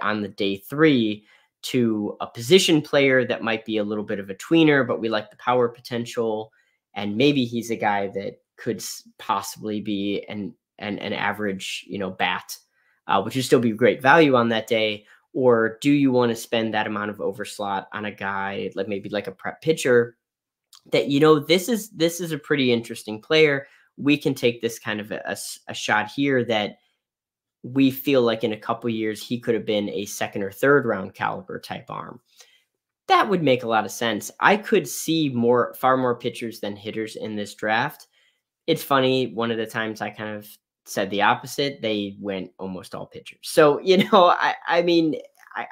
on the day 3 to a position player that might be a little bit of a tweener, but we like the power potential, and maybe he's a guy that could possibly be an average, bat, which would still be great value on that day? Or do you want to spend that amount of overslot on a guy like maybe like a prep pitcher that, this is a pretty interesting player. We can take this kind of a shot here that we feel like in a couple years he could have been a second or third round caliber type arm. That would make a lot of sense. I could see far more pitchers than hitters in this draft. It's funny, one of the times I kind of said the opposite. They went almost all pitchers. So, I mean,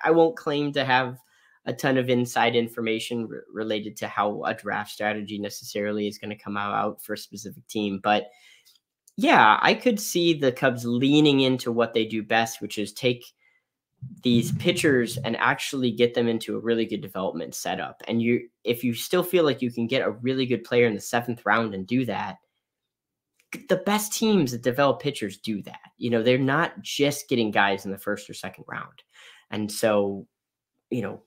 I won't claim to have a ton of inside information related to how a draft strategy necessarily is going to come out for a specific team. But yeah, I could see the Cubs leaning into what they do best, which is take these pitchers and actually get them into a really good development setup. And if you still feel like you can get a really good player in the 7th round and do that, the best teams that develop pitchers do that. They're not just getting guys in the 1st or 2nd round. And so,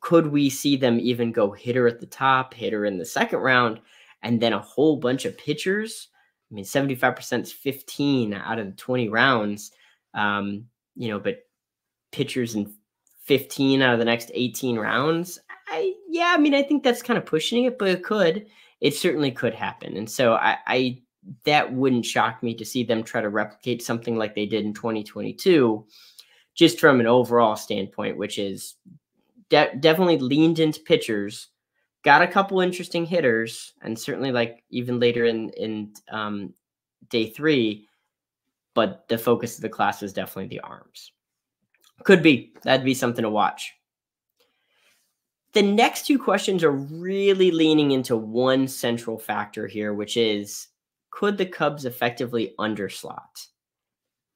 could we see them even go hitter at the top, hitter in the 2nd round, and then a whole bunch of pitchers? I mean, 75% is 15 out of the 20 rounds, but pitchers in 15 out of the next 18 rounds. I think that's kind of pushing it, but it certainly could happen. And so that wouldn't shock me to see them try to replicate something like they did in 2022, just from an overall standpoint, which is definitely leaned into pitchers, got a couple interesting hitters, and certainly like even later in day 3, but the focus of the class was definitely the arms. That'd be something to watch. The next 2 questions are really leaning into one central factor here, which is, could the Cubs effectively underslot?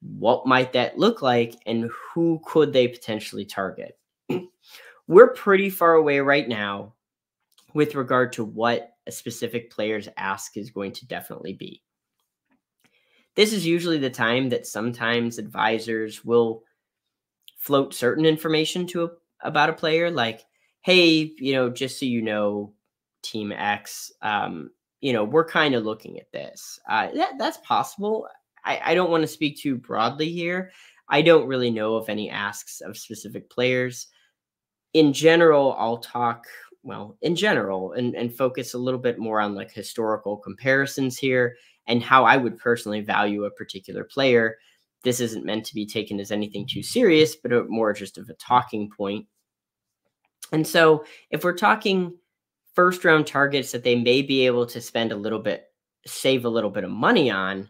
What might that look like, and who could they potentially target? We're pretty far away right now with regard to what a specific player's ask is going to definitely be. This is usually the time that sometimes advisors will float certain information about a player, like, hey, just so you know, Team X, we're kind of looking at this. That's possible. I don't want to speak too broadly here. I don't really know of any asks of specific players. In general, I'll talk, and focus a little bit more on like historical comparisons here and how I would personally value a particular player. This isn't meant to be taken as anything too serious, but more just of a talking point. And so if we're talking 1st round targets that they may be able to save a little bit of money on,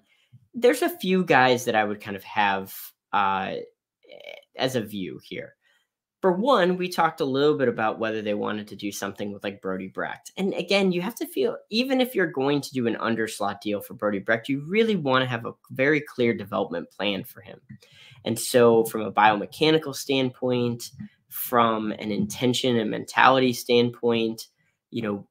there's a few guys that I would kind of have as a view here. For one, we talked a little bit about whether they wanted to do something with like Brody Brecht. And again, you have to feel, even if you're going to do an underslot deal for Brody Brecht, you really want to have a very clear development plan for him. And so from a biomechanical standpoint, from an intention and mentality standpoint,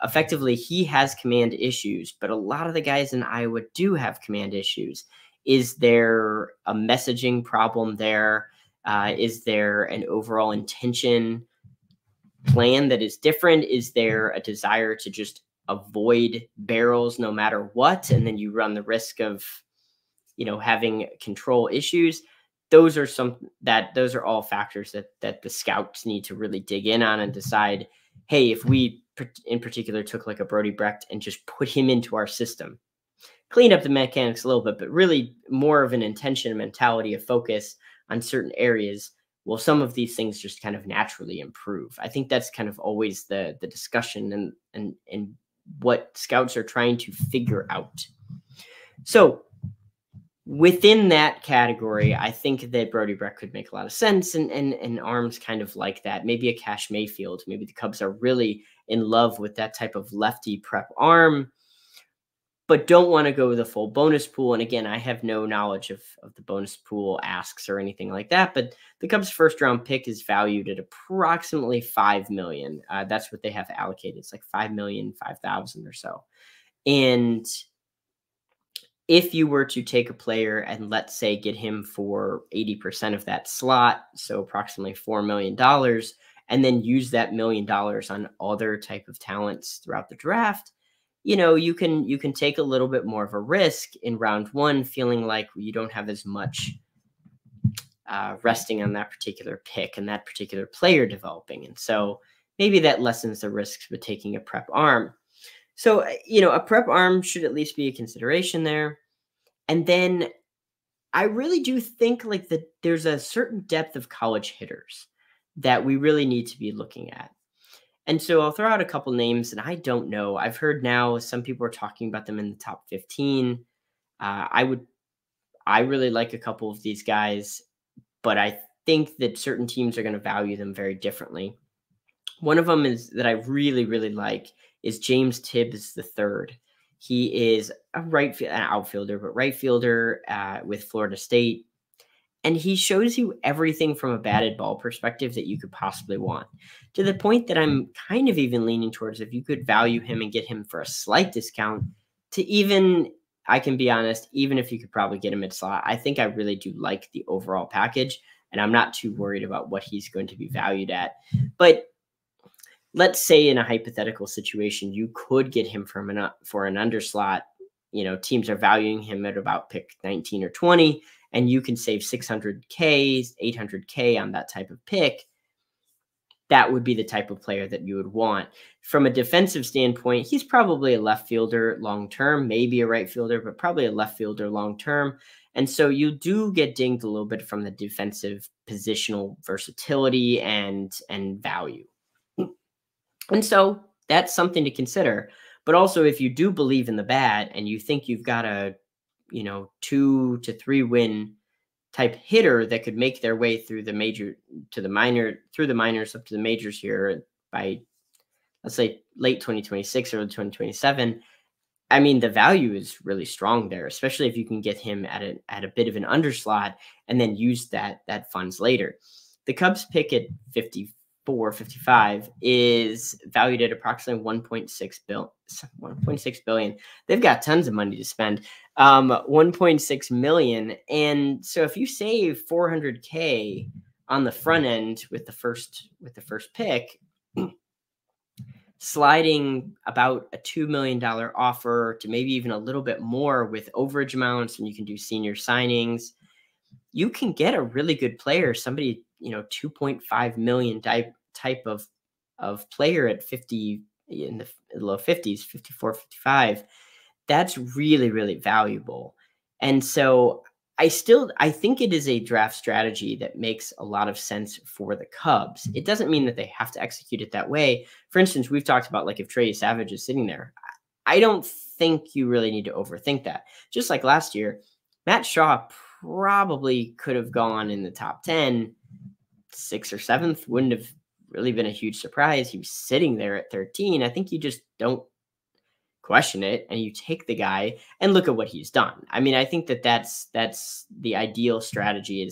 effectively he has command issues, but a lot of the guys in Iowa do have command issues. Is there a messaging problem there? Is there an overall intention plan that is different? Is there a desire to just avoid barrels no matter what? And then you run the risk of, having control issues. Those are all factors that the scouts need to really dig in on and decide, hey, if we in particular took like a Brody Brecht and just put him into our system, clean up the mechanics a little bit, but really more of an intention and mentality of focus on certain areas, will some of these things just kind of naturally improve? I think that's kind of always the discussion and what scouts are trying to figure out. So within that category, I think that Brody Brecht could make a lot of sense, and arms kind of like that. Maybe a Cash Mayfield. Maybe the Cubs are really in love with that type of lefty prep arm, but don't want to go the full bonus pool. And again, I have no knowledge of the bonus pool asks or anything like that, but the Cubs' 1st round pick is valued at approximately $5 million. That's what they have allocated. It's like $5,005,000 or so. And if you were to take a player and let's say get him for 80% of that slot, so approximately $4 million, and then use that $1 million on other type of talents throughout the draft, you can take a little bit more of a risk in round 1, feeling like you don't have as much resting on that particular pick and that particular player developing. And so maybe that lessens the risks with taking a prep arm. So, a prep arm should at least be a consideration there. And then I really do think like there's a certain depth of college hitters that we really need to be looking at. And so I'll throw out a couple names, and I don't know. I've heard now some people are talking about them in the top 15. I I really like a couple of these guys, but I think that certain teams are going to value them very differently. One of them is that I really, really like is James Tibbs III. He is an outfielder, but right fielder with Florida State. And he shows you everything from a batted ball perspective that you could possibly want, to the point that I'm kind of even leaning towards if you could value him and get him for a slight discount to even, I can be honest, even if you could probably get him at slot, I think I really do like the overall package, and I'm not too worried about what he's going to be valued at. But let's say in a hypothetical situation, you could get him for an underslot. Teams are valuing him at about pick 19 or 20, and you can save $600K, $800K on that type of pick. That would be the type of player that you would want. From a defensive standpoint, he's probably a left fielder long-term, maybe a right fielder, but probably a left fielder long-term. And so you do get dinged a little bit from the defensive positional versatility and value. And so that's something to consider. But also, if you do believe in the bat and you think you've got a 2 to 3 win type hitter that could make their way through the minors up to the majors here by, let's say, late 2026, early 2027, I mean, the value is really strong there, especially if you can get him at a bit of an underslot and then use that funds later. The Cubs pick at 55 is valued at approximately 1.6 billion. They've got tons of money to spend. 1.6 million. And so if you save 400K on the front end with the first pick, sliding about a $2 million offer to maybe even a little bit more with overage amounts, and you can do senior signings, you can get a really good player, somebody, 2.5 million type of player at 50, in the low 50s, 54, 55. That's really, really valuable. And so I think it is a draft strategy that makes a lot of sense for the Cubs. It doesn't mean that they have to execute it that way. For instance, we've talked about, like, if Trey Savage is sitting there, I don't think you really need to overthink that. Just like last year, Matt Shaw probably could have gone in the top 10, 6th or 7th, wouldn't have really been a huge surprise. He was sitting there at 13. I think you just don't question it and you take the guy and look at what he's done. I mean, I think that's the ideal strategy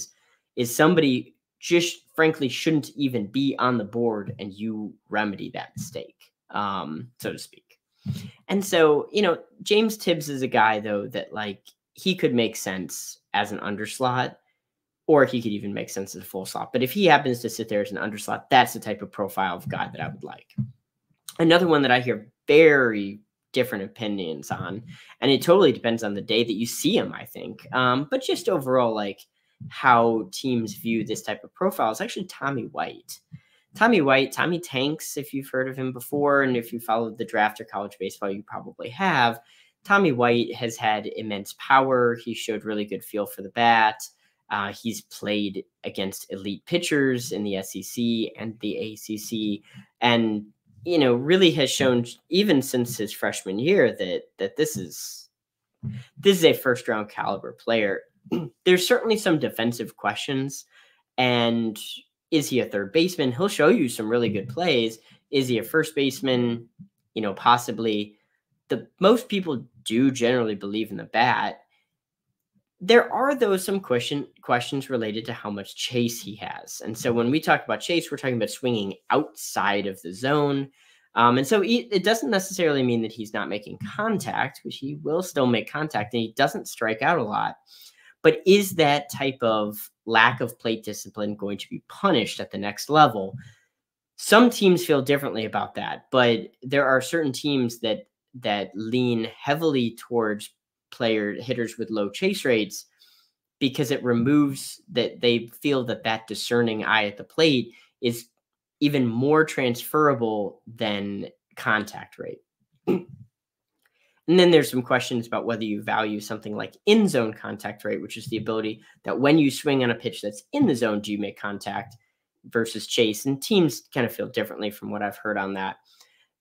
is somebody just frankly shouldn't even be on the board and you remedy that mistake, so to speak. And so, James Tibbs is a guy, though, that, like, he could make sense as an underslot, or he could even make sense as a full slot. But if he happens to sit there as an underslot, that's the type of profile of guy that I would like. Another one that I hear very different opinions on, and it totally depends on the day that you see him, I think. But just overall, like, how teams view this type of profile is actually Tommy White. Tommy Tanks, if you've heard of him before, and if you followed the draft or college baseball, you probably have. Tommy White has had immense power. He showed really good feel for the bat. He's played against elite pitchers in the SEC and the ACC, and really has shown, even since his freshman year, that this is a first round caliber player. There's certainly some defensive questions, and is he a third baseman? He'll show you some really good plays. Is he a first baseman? Possibly. Most people do generally believe in the bat. There are, though, some questions related to how much chase he has. And so when we talk about chase, we're talking about swinging outside of the zone. And so it doesn't necessarily mean that he's not making contact, which he will still make contact, and he doesn't strike out a lot. But is that type of lack of plate discipline going to be punished at the next level? Some teams feel differently about that, but there are certain teams that lean heavily towards hitters with low chase rates, because it removes that. They feel that discerning eye at the plate is even more transferable than contact rate. And then there's some questions about whether you value something like in-zone contact rate, which is the ability that when you swing on a pitch that's in the zone, do you make contact, versus chase. And teams kind of feel differently from what I've heard on that.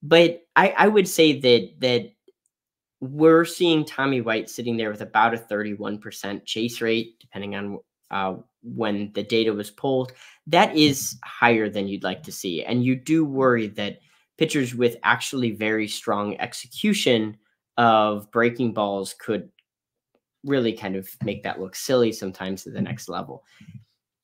But I would say that we're seeing Tommy White sitting there with about a 31% chase rate, depending on when the data was pulled. That is higher than you'd like to see. And you do worry that pitchers with actually very strong execution of breaking balls could really kind of make that look silly sometimes to the next level.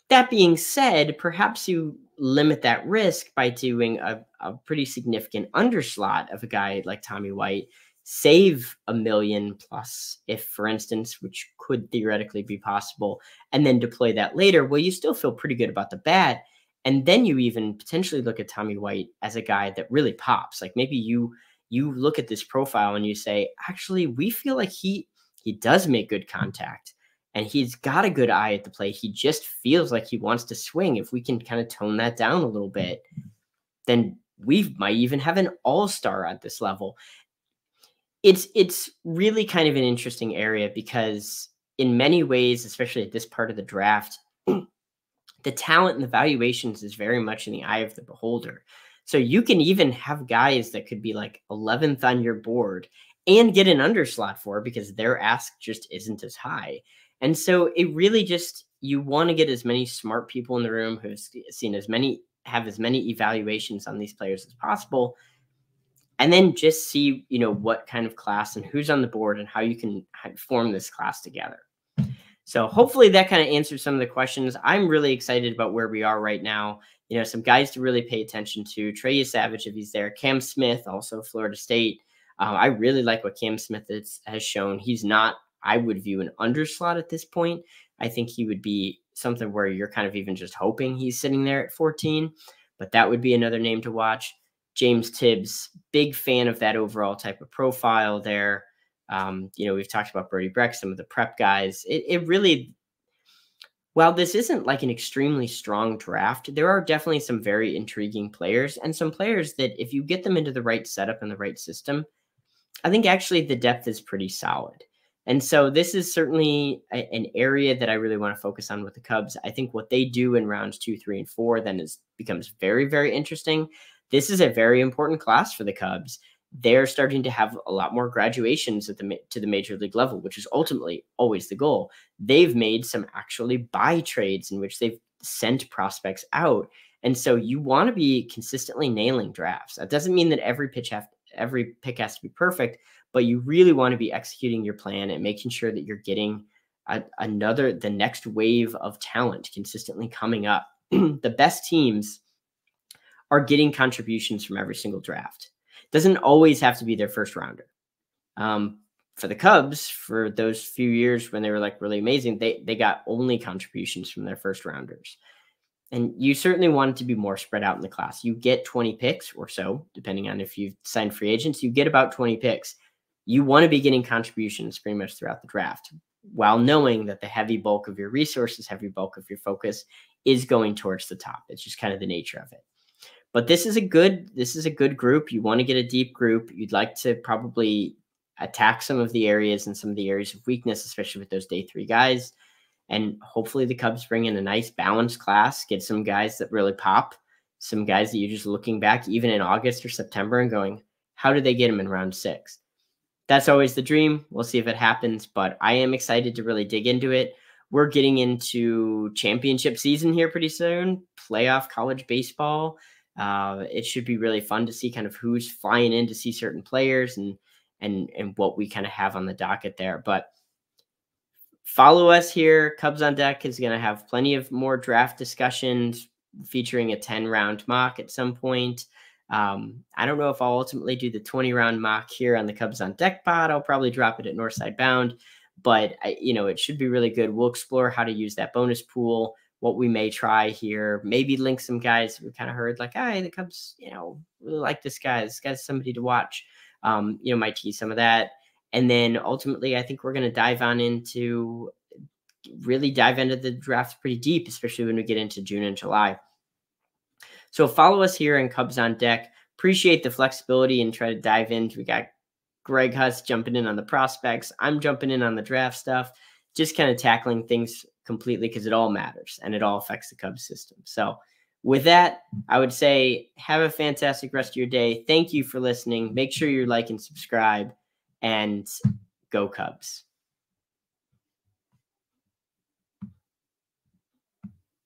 That being said, perhaps you limit that risk by doing a pretty significant underslot of a guy like Tommy White, save $1 million plus, if for instance, which could theoretically be possible, and then deploy that later. Well, you still feel pretty good about the bat. And then you even potentially look at Tommy White as a guy that really pops. Like maybe you look at this profile and you say, actually, we feel like he does make good contact. And he's got a good eye at the plate. He just feels like he wants to swing. If we can kind of tone that down a little bit, then we might even have an all-star at this level. It's really kind of an interesting area because in many ways, especially at this part of the draft, the talent and the valuations is very much in the eye of the beholder. So you can even have guys that could be like 11th on your board and get an underslot for because their ask just isn't as high. And so it really just, you want to get as many smart people in the room who've seen have as many evaluations on these players as possible. And then just see, what kind of class and who's on the board and how you can form this class together. So hopefully that kind of answers some of the questions. I'm really excited about where we are right now. Some guys to really pay attention to. Trey Savage, if he's there. Cam Smith, also Florida State. I really like what Cam Smith has shown. He's not, I would view, an underslot at this point. I think he would be something where you're kind of even just hoping he's sitting there at 14, but that would be another name to watch. James Tibbs, big fan of that overall type of profile there. We've talked about Brody Breck, some of the prep guys. It really, while this isn't like an extremely strong draft, there are definitely some very intriguing players and some players that if you get them into the right setup and the right system, I think actually the depth is pretty solid. And so this is certainly an area that I really want to focus on with the Cubs. I think what they do in rounds 2, 3, and 4 then becomes very, very interesting. This is a very important class for the Cubs. They're starting to have a lot more graduations to the major league level, which is ultimately always the goal. They've made some actually buy trades in which they've sent prospects out. And so you want to be consistently nailing drafts. That doesn't mean that every pick has to be perfect, but you really want to be executing your plan and making sure that you're getting the next wave of talent consistently coming up. The best teams are getting contributions from every single draft. Doesn't always have to be their first rounder. For the Cubs, for those few years when they were like really amazing, they got only contributions from their first rounders. And you certainly want it to be more spread out in the class. You get 20 picks or so, depending on if you've signed free agents, you get about 20 picks. You want to be getting contributions pretty much throughout the draft, while knowing that the heavy bulk of your resources, heavy bulk of your focus is going towards the top. It's just kind of the nature of it. But this is a good group. You want to get a deep group. You'd like to probably attack some of the areas and some of the areas of weakness, especially with those day 3 guys. And hopefully the Cubs bring in a nice balanced class, get some guys that really pop, some guys that you're just looking back even in August or September and going, how did they get them in round 6? That's always the dream. We'll see if it happens, but I am excited to really dig into it. We're getting into championship season here pretty soon, playoff college baseball. It should be really fun to see kind of who's flying in to see certain players and what we kind of have on the docket there. But follow us here. Cubs on Deck is going to have plenty of more draft discussions featuring a 10-round mock at some point. I don't know if I'll ultimately do the 20-round mock here on the Cubs on Deck pod. I'll probably drop it at Northside Bound, but it should be really good. We'll explore how to use that bonus pool, what we may try here, maybe link some guys we kind of heard like, hey, the Cubs, really like this guy. This guy's somebody to watch. Might tease some of that. And then ultimately, I think we're going to really dive into the draft pretty deep, especially when we get into June and July. So follow us here in Cubs on Deck. Appreciate the flexibility and try to dive in. We got Greg Huss jumping in on the prospects. I'm jumping in on the draft stuff, just kind of tackling things completely because it all matters and it all affects the Cubs system. So with that, I would say have a fantastic rest of your day. Thank you for listening. Make sure you like and subscribe. and go Cubs.